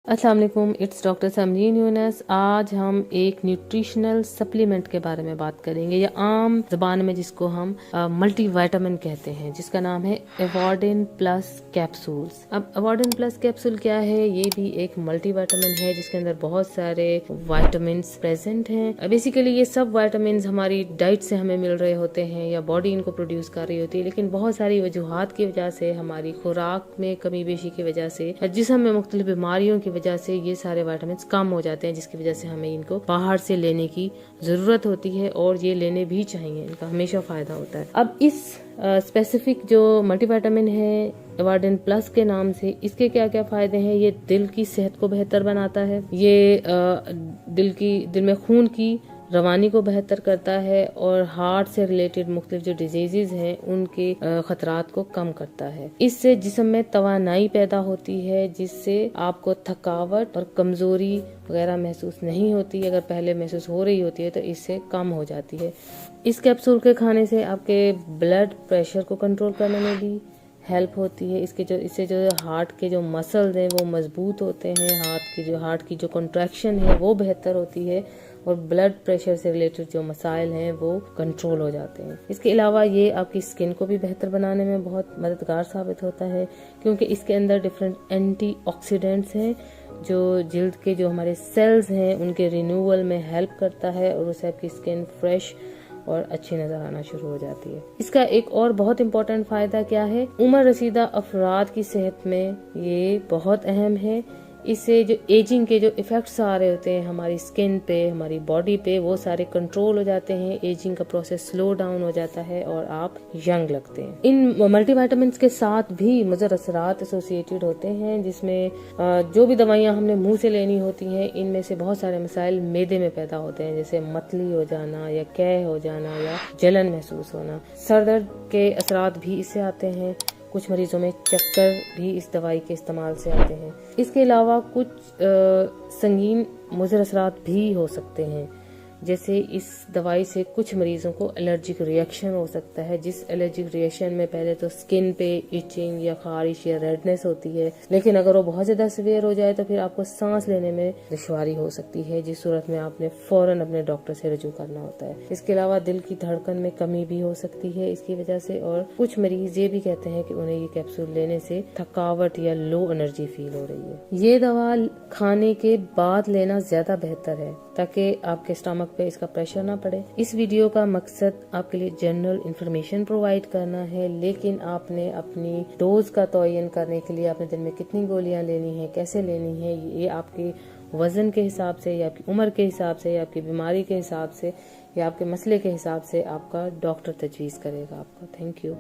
अस्सलाम वालेकुम, it's doctor Samreen Yunus. आज हम एक न्यूट्रिशनल सप्लीमेंट के बारे में बात करेंगे, या आम जबान में जिसको हम मल्टी विटामिन कहते हैं, जिसका नाम है एवॉर्डिन प्लस कैप्सूल्स। अब एवॉर्डिन प्लस कैप्सूल क्या है? ये भी एक मल्टी विटामिन है जिसके अंदर बहुत सारे विटामिन प्रेजेंट हैं। बेसिकली ये सब विटामिन हमारी डाइट से हमें मिल रहे होते हैं या बॉडी इनको प्रोड्यूस कर रही होती है, लेकिन बहुत सारी वजूहात की वजह से, हमारी खुराक में कमी बेशी की वजह से, जिस्म में मुख्तलिफ बीमारियों की वजह से ये सारे विटामिन कम हो जाते हैं, जिसकी वजह से हमें इनको बाहर से लेने की जरूरत होती है और ये लेने भी चाहिए, इनका हमेशा फायदा होता है। अब इस स्पेसिफिक जो मल्टीविटामिन है एवॉर्डिन प्लस के नाम से, इसके क्या क्या फायदे हैं? ये दिल की सेहत को बेहतर बनाता है, ये दिल में खून की रवानी को बेहतर करता है और हार्ट से रिलेटेड मुख्तलिफ जो डिजीजेज हैं उनके खतरात को कम करता है। इससे जिस्म में तवानाई पैदा होती है, जिससे आपको थकावट और कमजोरी वगैरह महसूस नहीं होती। अगर पहले महसूस हो रही होती है तो इससे कम हो जाती है। इस कैप्सूल के खाने से आपके ब्लड प्रेशर को कंट्रोल करने में भी हेल्प होती है। इससे जो हार्ट के जो मसल्स हैं वो मजबूत होते हैं, हार्ट की जो कॉन्ट्रैक्शन है वो बेहतर होती है और ब्लड प्रेशर से रिलेटेड जो मसाइल हैं वो कंट्रोल हो जाते हैं। इसके अलावा ये आपकी स्किन को भी बेहतर बनाने में बहुत मददगार साबित होता है, क्योंकि इसके अंदर डिफरेंट एंटीऑक्सीडेंट्स हैं जो जिल्द के जो हमारे सेल्स हैं उनके रिन्यूअल में हेल्प करता है और उससे आपकी स्किन फ्रेश और अच्छी नजर आना शुरू हो जाती है। इसका एक और बहुत इम्पोर्टेंट फायदा क्या है? उम्र रसीदा अफराद की सेहत में ये बहुत अहम है। इससे जो एजिंग के जो इफेक्ट्स आ रहे होते हैं हमारी स्किन पे, हमारी बॉडी पे, वो सारे कंट्रोल हो जाते हैं। एजिंग का प्रोसेस स्लो डाउन हो जाता है और आप यंग लगते हैं। इन मल्टीविटामिन्स के साथ भी मुज़र असरात एसोसिएटेड होते हैं, जिसमें जो भी दवाइयाँ हमने मुंह से लेनी होती हैं, इनमें से बहुत सारे मसाइल मैदे में पैदा होते हैं, जैसे मतली हो जाना या कैं हो जाना या जलन महसूस होना। सर दर्द के असरात भी इससे आते हैं। कुछ मरीजों में चक्कर भी इस दवाई के इस्तेमाल से आते हैं। इसके अलावा कुछ संगीन मुज़र असरात भी हो सकते हैं, जैसे इस दवाई से कुछ मरीजों को एलर्जिक रिएक्शन हो सकता है, जिस एलर्जिक रिएक्शन में पहले तो स्किन पे इचिंग या खारिश या रेडनेस होती है, लेकिन अगर वो बहुत ज्यादा सीवियर हो जाए तो फिर आपको सांस लेने में दुश्वारी हो सकती है, जिस सूरत में आपने फौरन अपने डॉक्टर से रजू करना होता है। इसके अलावा दिल की धड़कन में कमी भी हो सकती है इसकी वजह से, और कुछ मरीज ये भी कहते हैं कि उन्हें ये कैप्सूल लेने से थकावट या लो एनर्जी फील हो रही है। ये दवा खाने के बाद लेना ज्यादा बेहतर है ताकि आपके स्टमक पे इसका प्रेशर ना पड़े। इस वीडियो का मकसद आपके लिए जनरल इंफॉर्मेशन प्रोवाइड करना है, लेकिन आपने अपनी डोज का तयन करने के लिए आपने दिन में कितनी गोलियां लेनी है, कैसे लेनी है, ये आपके वजन के हिसाब से या आपकी उम्र के हिसाब से या आपकी बीमारी के हिसाब से या आपके मसले के हिसाब से आपका डॉक्टर तजवीज़ करेगा आपका। Thank you.